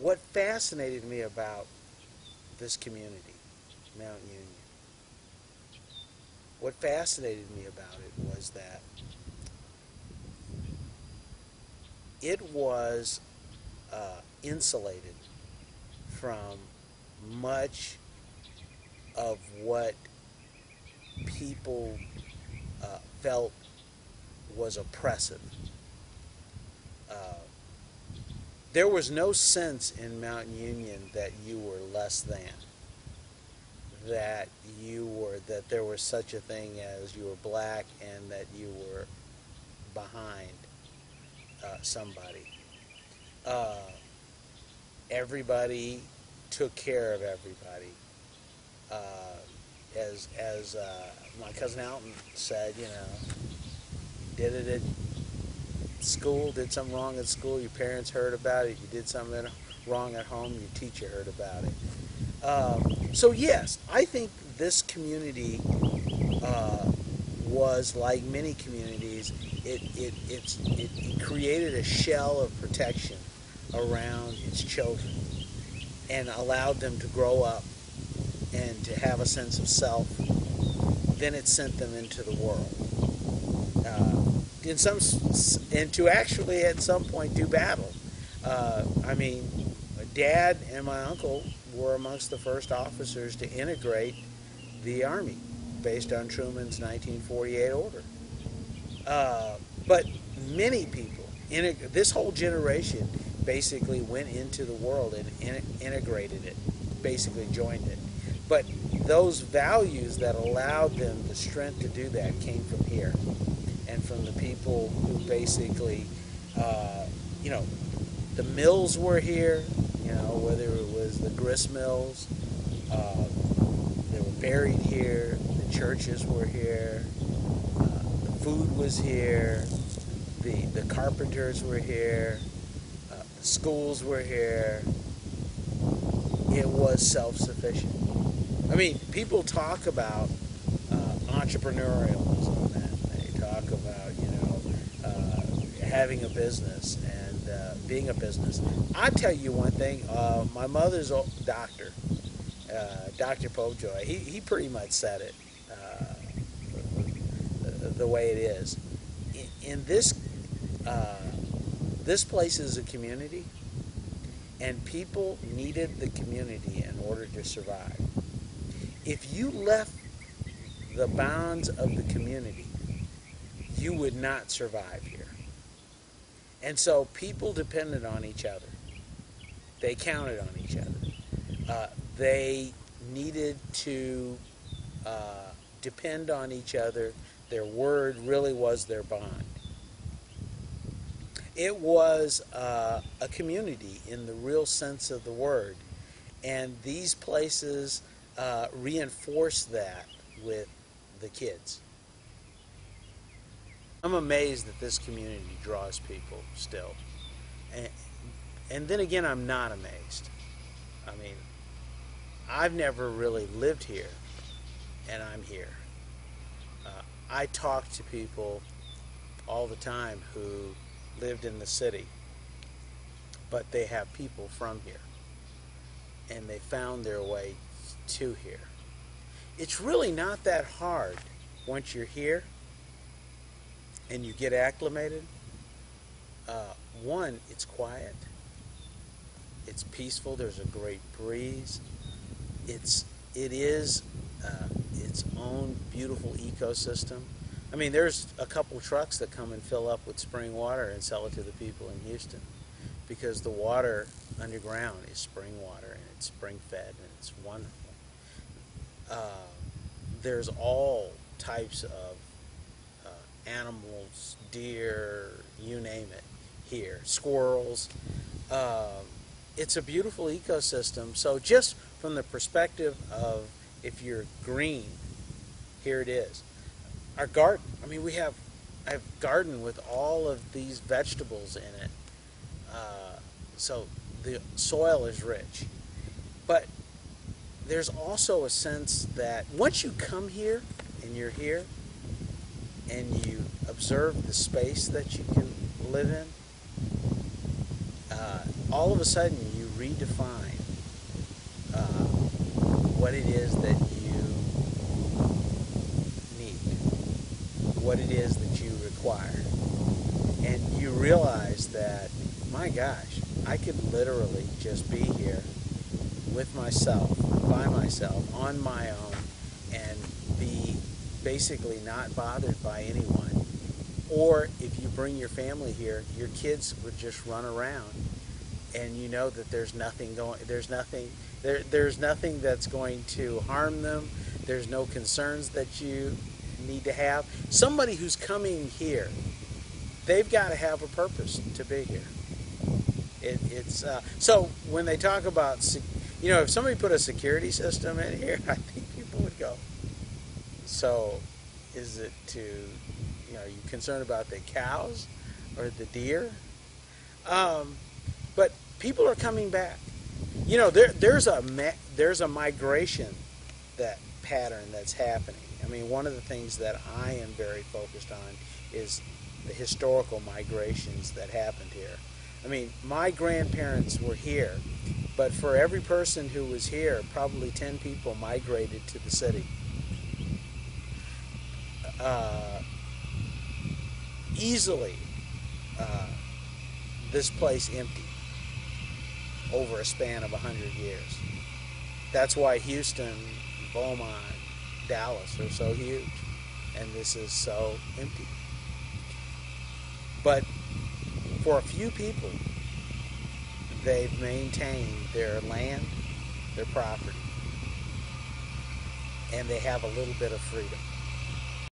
what fascinated me about this community, Mount Union, what fascinated me about it was that it was insulated from much of what people felt was oppressive. Uh, there was no sense in Mount Union that you were less than, that there was such a thing as you were black and that you were behind somebody. Uh, Everybody took care of everybody. Uh, as my cousin Alton said, did it at school, did something wrong at school, your parents heard about it. You did something wrong at home, your teacher heard about it. So yes, I think this community was like many communities. It created a shell of protection around its children and allowed them to grow up and to have a sense of self. Then it sent them into the world, and to actually at some point do battle. I mean, my dad and my uncle were amongst the first officers to integrate the Army based on Truman's 1948 order. But many people, this whole generation, basically went into the world and integrated it, basically joined it. But those values that allowed them the strength to do that came from here and from the people who basically, the mills were here, whether it was the grist mills, they were buried here, the churches were here, the food was here, the carpenters were here, the schools were here. It was self-sufficient. I mean, people talk about entrepreneurialism, and they talk about, having a business and being a business. I tell you one thing, my mother's doctor, Dr. Popejoy, he pretty much said it the way it is. In this, this place is a community, and people needed the community in order to survive. If you left the bounds of the community, you would not survive here. And so people depended on each other. They counted on each other. They needed to depend on each other. Their word really was their bond. It was a community in the real sense of the word. And these places reinforce that with the kids. I'm amazed that this community draws people still. And then again, I'm not amazed. I mean, I've never really lived here, and I'm here. I talk to people all the time who lived in the city, but they have people from here, and they found their way to here. It's really not that hard once you're here and you get acclimated. One, it's quiet, it's peaceful, there's a great breeze, it is its own beautiful ecosystem. I mean, there's a couple trucks that come and fill up with spring water and sell it to the people in Houston, because the water underground is spring water and it's spring fed and it's wonderful. There's all types of animals, deer, you name it, here, squirrels. It's a beautiful ecosystem. So just from the perspective of if you're green, here it is. Our garden, I mean, I have a garden with all of these vegetables in it. So the soil is rich. But there's also a sense that once you come here and you're here and you observe the space that you can live in, all of a sudden you redefine what it is that you need, what it is that you require. And you realize that, my gosh, I could literally just be here with myself, by myself, on my own, and be basically not bothered by anyone. Or if you bring your family here, your kids would just run around, and you know that there's nothing that's going to harm them. There's no concerns that you need to have. Somebody who's coming here, they've got to have a purpose to be here. So when they talk about, if somebody put a security system in here, I think people would go, so is it are you concerned about the cows or the deer? But people are coming back. There's a migration pattern that's happening. I mean, one of the things that I am very focused on is the historical migrations that happened here. I mean, my grandparents were here, but for every person who was here, probably 10 people migrated to the city. Easily, this place emptied over a span of 100 years. That's why Houston, Beaumont, Dallas are so huge, and this is so empty. But for a few people, they've maintained their land, their property, and they have a little bit of freedom.